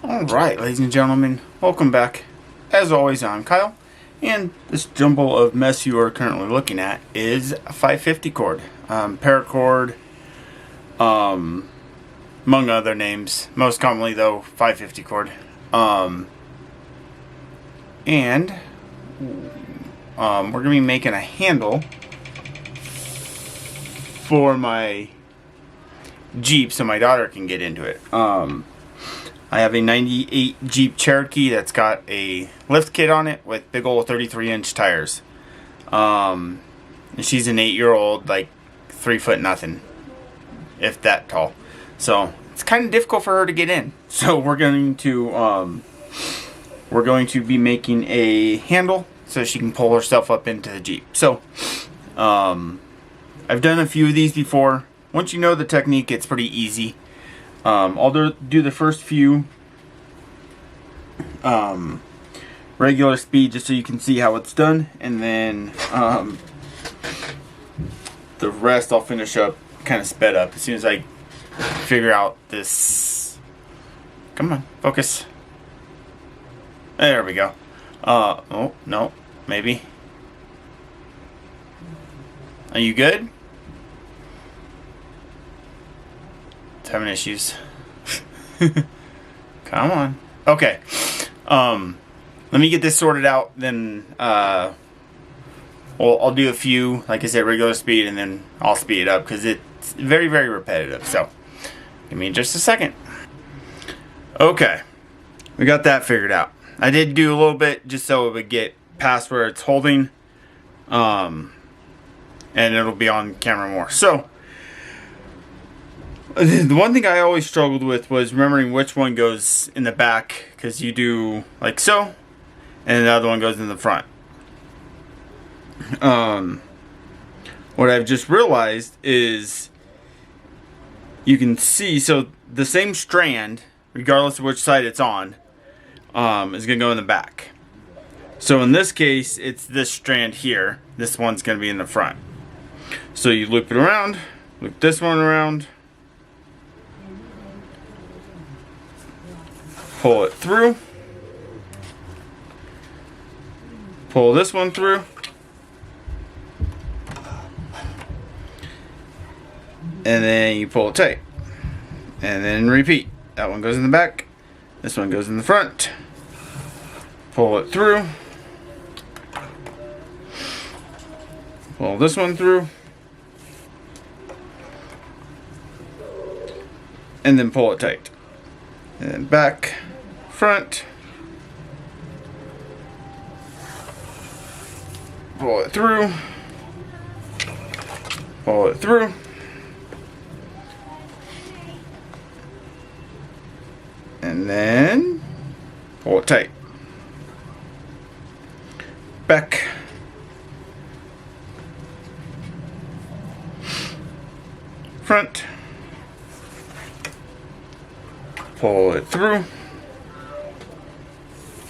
Alright, ladies and gentlemen, welcome back. As always, I'm Kyle, and this jumble of mess you are currently looking at is a 550 cord. Paracord, among other names. Most commonly, though, 550 cord. We're going to be making a handle for my Jeep so my daughter can get into it. I have a 98 Jeep Cherokee that's got a lift kit on it with big old 33-inch tires. And she's an 8-year-old, like 3 foot nothing, if that tall. So it's kind of difficult for her to get in. So we're going to be making a handle so she can pull herself up into the Jeep. So I've done a few of these before. Once you know the technique, it's pretty easy. I'll do the first few regular speed just so you can see how it's done, and then the rest I'll finish up kind of sped up as soon as I figure out this. Come on, focus. There we go. Oh, no, maybe. Are you good? It's having issues. Come on. Okay. Let me get this sorted out, then I'll do a few, like I said, regular speed, and then I'll speed it up because it's very, very repetitive. So give me just a second. Okay. We got that figured out. I did do a little bit just so it would get past where it's holding, and it'll be on camera more. So the one thing I always struggled with was remembering which one goes in the back, because you do like so, and the other one goes in the front. What I've just realized is you can see, so the same strand, regardless of which side it's on, is going to go in the back. So in this case, it's this strand here. This one's going to be in the front. So you loop it around, loop this one around, pull it through, pull this one through, and then you pull it tight, and then repeat. That one goes in the back, this one goes in the front, pull it through, pull this one through, and then pull it tight, and then back, front, pull it through, pull it through, and then pull it tight, back, front, pull it through,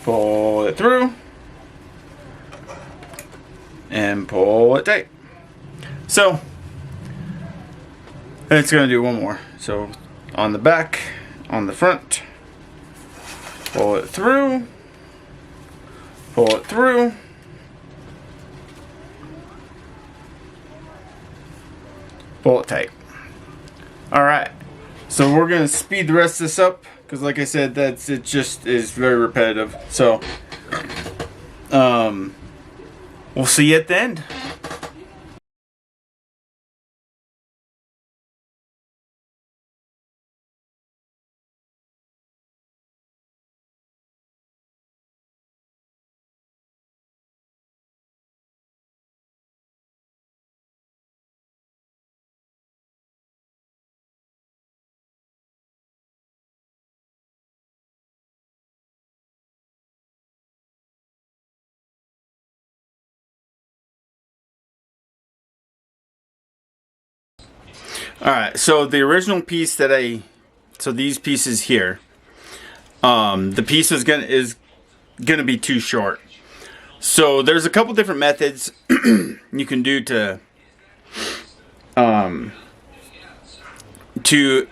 pull it through, and pull it tight. So it's going to do one more. So on the back, on the front, pull it through, pull it through, pull it tight. Alright, so we're going to speed the rest of this up, because like I said, it just is very repetitive. So we'll see you at the end. Alright, so the original piece that these pieces here, the piece is gonna be too short. So there's a couple different methods you can do to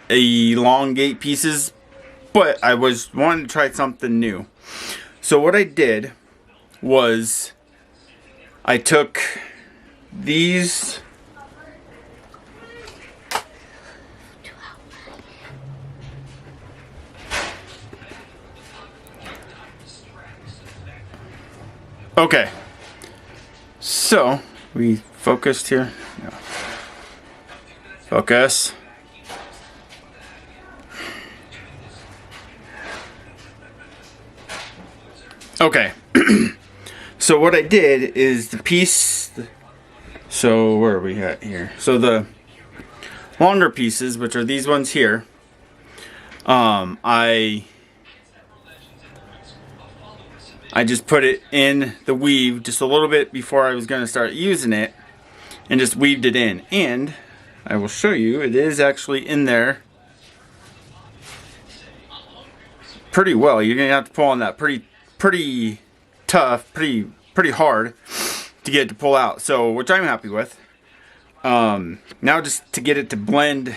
elongate pieces but I was wanting to try something new. So what I did was I took these okay, so we focused here. Yeah. Focus. Okay. So what I did is the piece, so where are we at here? So the longer pieces, which are these ones here, I just put it in the weave just a little bit before I was going to start using it, and just weaved it in. And I will show you, it is actually in there pretty well. You're going to have to pull on that pretty tough, pretty hard to get it to pull out. So, which I'm happy with. Now just to get it to blend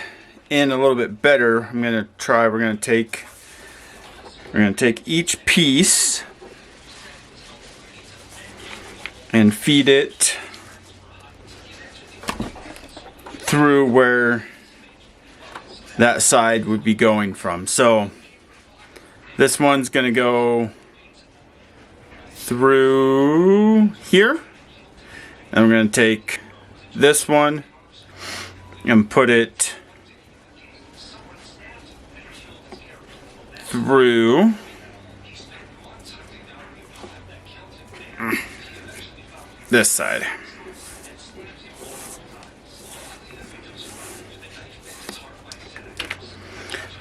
in a little bit better, I'm going to try, we're going to take each piece and feed it through where that side would be going from. So this one's gonna go through here, and I'm gonna take this one and put it through this side.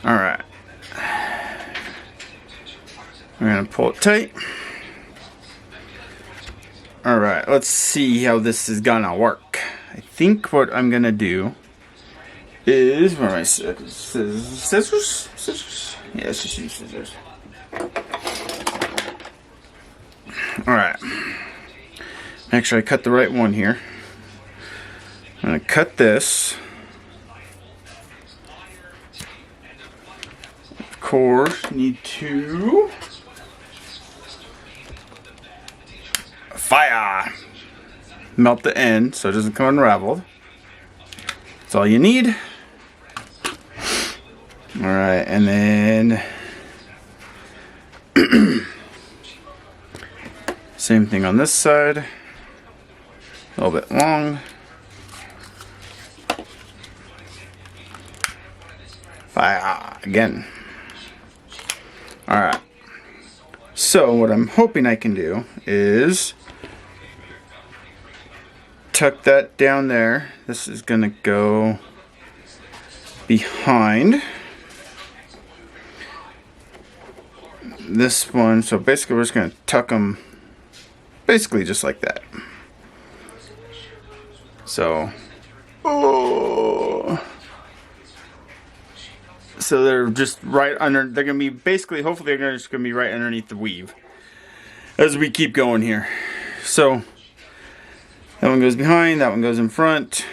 Alright. We're going to pull it tight. Alright, let's see how this is going to work. I think what I'm going to do is, where are my scissors? Scissors? Yeah, let's just use scissors. Alright. Make sure I cut the right one here. I'm going to cut this. Of course, need to fire. Melt the end so it doesn't come unraveled. That's all you need. Alright, and then same thing on this side. A little bit long. Fire again. Alright. So what I'm hoping I can do is tuck that down there. This is gonna go behind this one. So basically we're just gonna tuck them basically just like that. So, so they're just right under, they're going to be basically, hopefully they're just going to be right underneath the weave as we keep going here. So, that one goes behind, that one goes in front.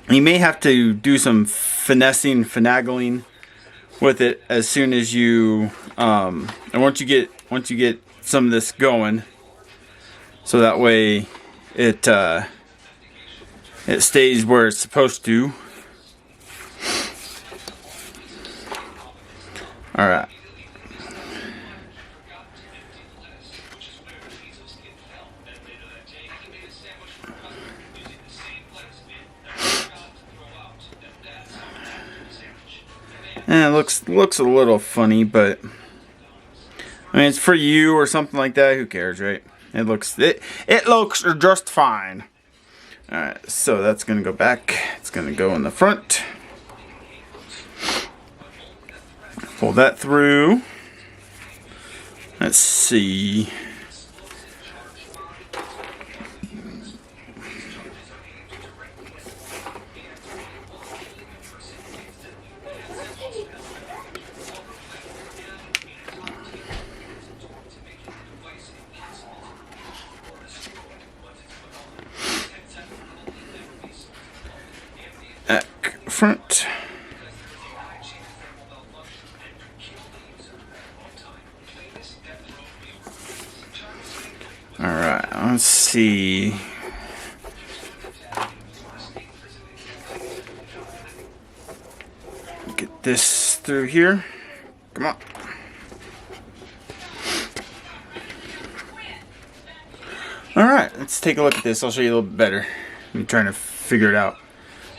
You may have to do some finagling with it as soon as you, and once you get some of this going, so that way it stays where it's supposed to. All right. And it looks a little funny, but I mean, it's for you or something like that. Who cares, right? It looks just fine. All right, so that's gonna go back. It's gonna go in the front. Pull that through. Let's see. Front. Let's see. Get this through here. Come on. Alright, let's take a look at this. I'll show you a little bit better. I'm trying to figure it out.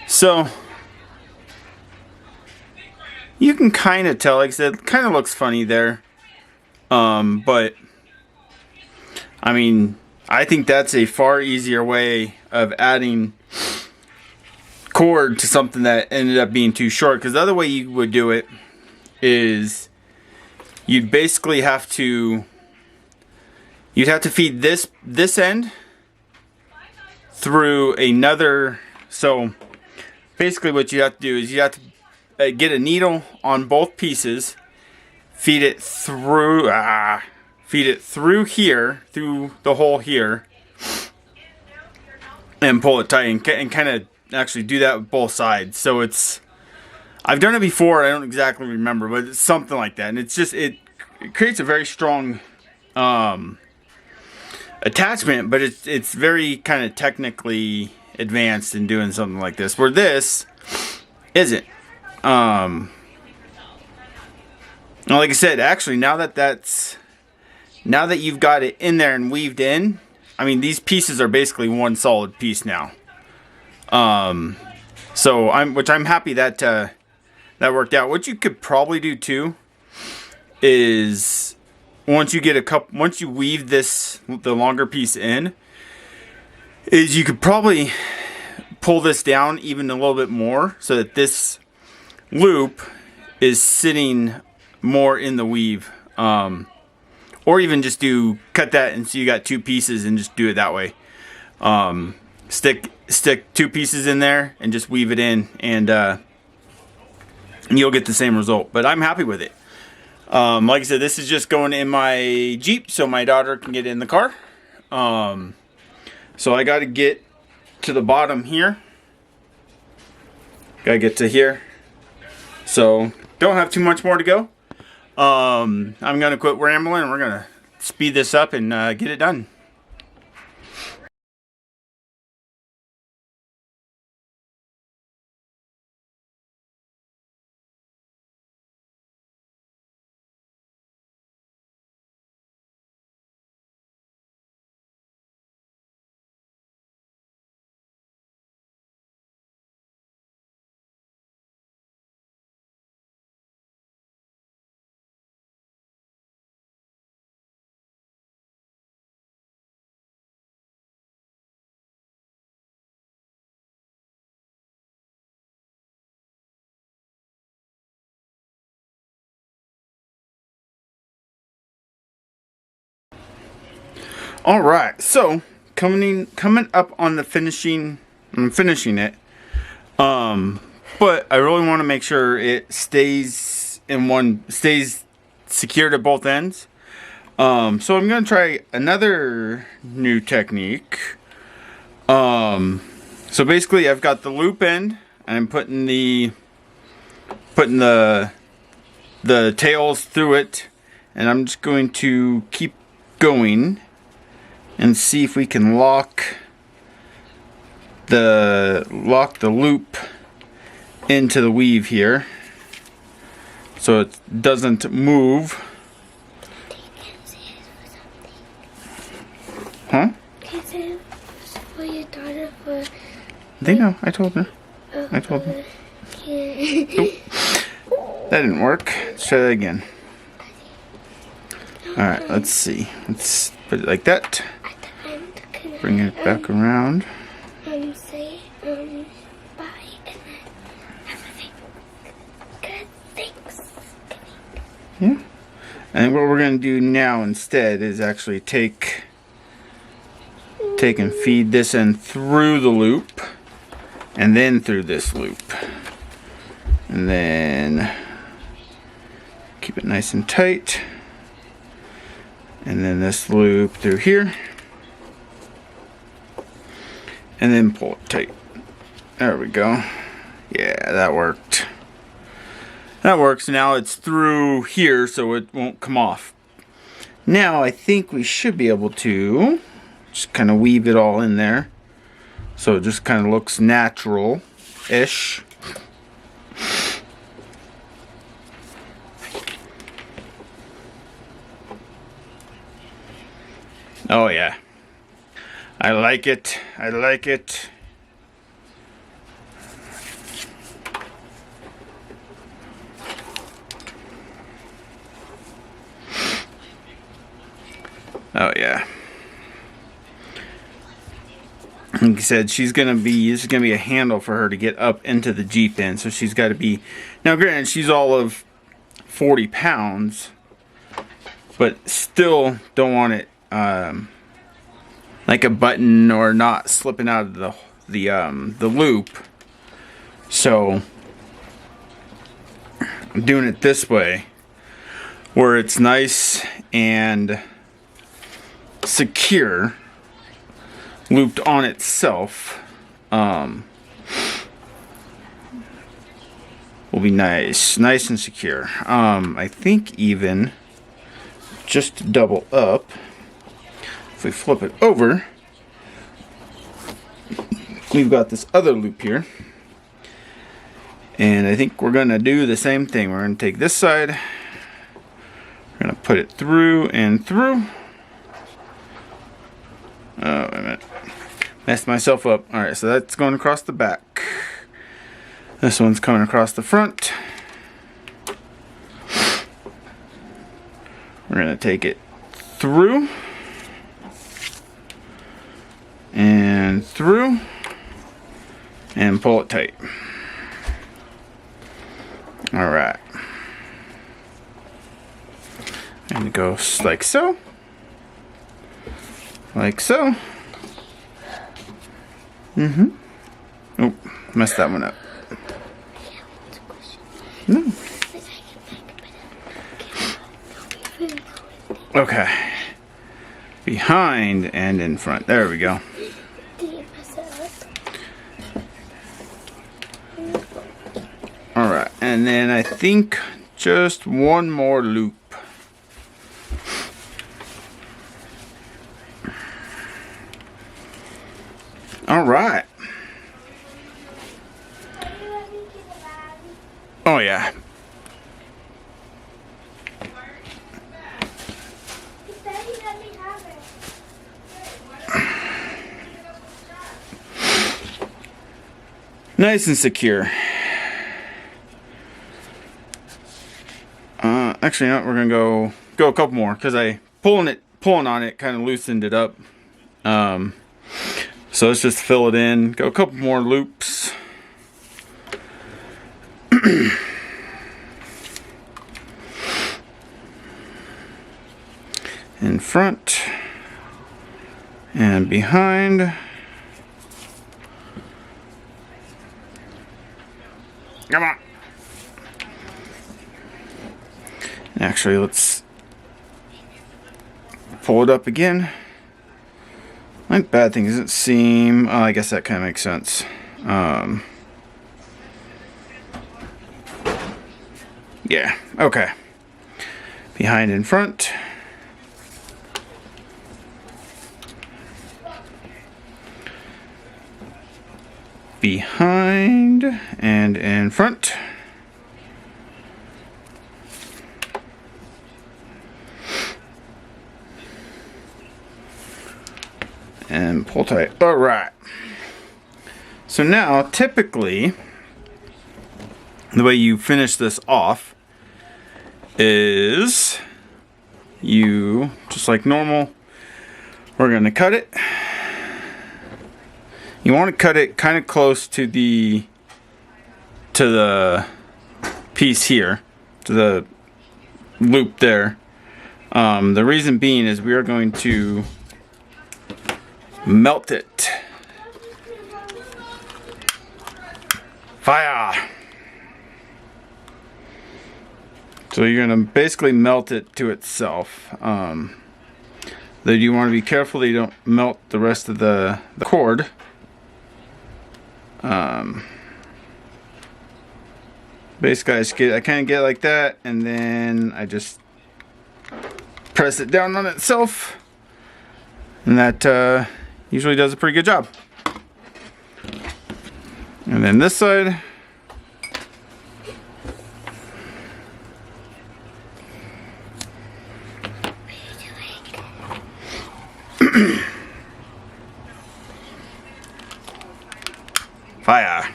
So, you can kind of tell, like I said, it kind of looks funny there. But, I mean, I think that's a far easier way of adding cord to something that ended up being too short. Because the other way you would do it is you'd basically have to feed this end through another. So basically what you have to do is you have to get a needle on both pieces, feed it through here, through the hole here, and pull it tight, and kind of actually do that with both sides. So it's, I've done it before, I don't exactly remember, but it's something like that. And it's just, it creates a very strong attachment, but it's very kind of technically advanced in doing something like this, where this isn't. Like I said, actually, now that you've got it in there and weaved in, I mean, these pieces are basically one solid piece now. So I'm happy that that worked out. What you could probably do too is once you weave the longer piece in, is you could probably pull this down even a little bit more so that this loop is sitting more in the weave. Or even just cut that and so you got two pieces and just do it that way. Stick two pieces in there and just weave it in, and you'll get the same result. But I'm happy with it. Like I said, this is just going in my Jeep so my daughter can get in the car. So I got to get to the bottom here. Got to get to here. So don't have too much more to go. I'm going to quit rambling and we're going to speed this up and get it done. All right, so coming up on the finishing, I'm finishing it. But I really want to make sure it stays secured at both ends. So I'm gonna try another new technique. So basically, I've got the loop end, and I'm putting the tails through it, and I'm just going to keep going and see if we can lock the loop into the weave here so it doesn't move. Huh? For your daughter for... They know. I told her. I told her. Nope. That didn't work. Let's try that again. Alright, let's see. Let's put it like that. Bring it back around. Say bye and then everything. Good, thanks. Yeah. And what we're going to do now instead is actually take and feed this end through the loop and then through this loop. And then keep it nice and tight. And then this loop through here. And then pull it tight. There we go. Yeah, that worked. That works. Now it's through here so it won't come off. Now I think we should be able to Just kind of weave it all in there. So it just kind of looks natural-ish. Oh yeah. I like it. I like it. Oh yeah. Like I said, this is gonna be a handle for her to get up into the Jeep in. So she's got to be. Now, granted, she's all of 40 pounds, but still don't want it like a button or not slipping out of the loop. So I'm doing it this way, where it's nice and secure, looped on itself. Will be nice and secure. I think even just to double up, if we flip it over, we've got this other loop here, and I think we're gonna do the same thing. We're gonna take this side, we're gonna put it through and through. Oh, wait a minute. Messed myself up. Alright, so that's going across the back. This one's coming across the front. We're going to take it through. And through. And pull it tight. Alright. And it goes like so. Like so. Oh, messed that one up. No. Okay. Behind and in front. There we go. Alright, and then I think just one more loop. Alright. Oh yeah. Nice and secure. Actually, no, we're gonna go a couple more because I pulling on it kind of loosened it up. So let's just fill it in. Go a couple more loops. In front and behind. Come on. Actually, let's pull it up again. My bad thing doesn't seem. Oh, I guess that kind of makes sense. Yeah. Okay. Behind and front. Behind and in front. And pull tight. All right. So now, typically, the way you finish this off is you, just like normal, we're going to cut it. You want to cut it kind of close to the piece here, to the loop there. The reason being is we are going to melt it. Fire! So you're going to basically melt it to itself. Though you want to be careful that you don't melt the rest of the cord. Basically, I kind of get it like that, and then I just press it down on itself, And that usually does a pretty good job. And then this side. Fire.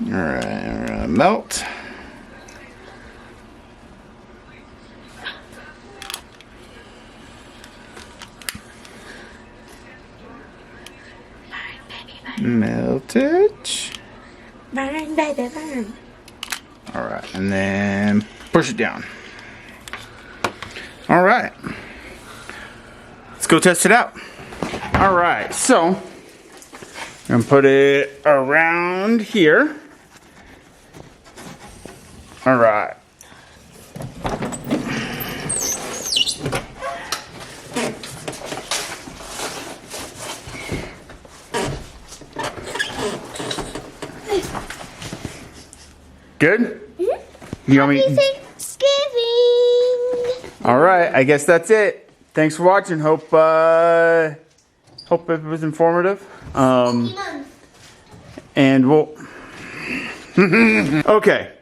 Alright, melt. Melt it. Burn, baby, burn. Alright, and then push it down. Alright. Let's go test it out. Alright, so I'm gonna put it around here. Alright. Good? You want me? Happy Thanksgiving! Alright, I guess that's it. Thanks for watching. Hope it was informative. And we'll okay.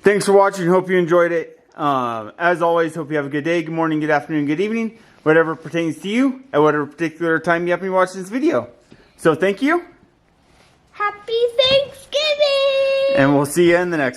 Thanks for watching. Hope you enjoyed it. As always, hope you have a good day, good morning, good afternoon, good evening, whatever pertains to you at whatever particular time you happen to be watching this video. So thank you. Happy Thanksgiving! And we'll see you in the next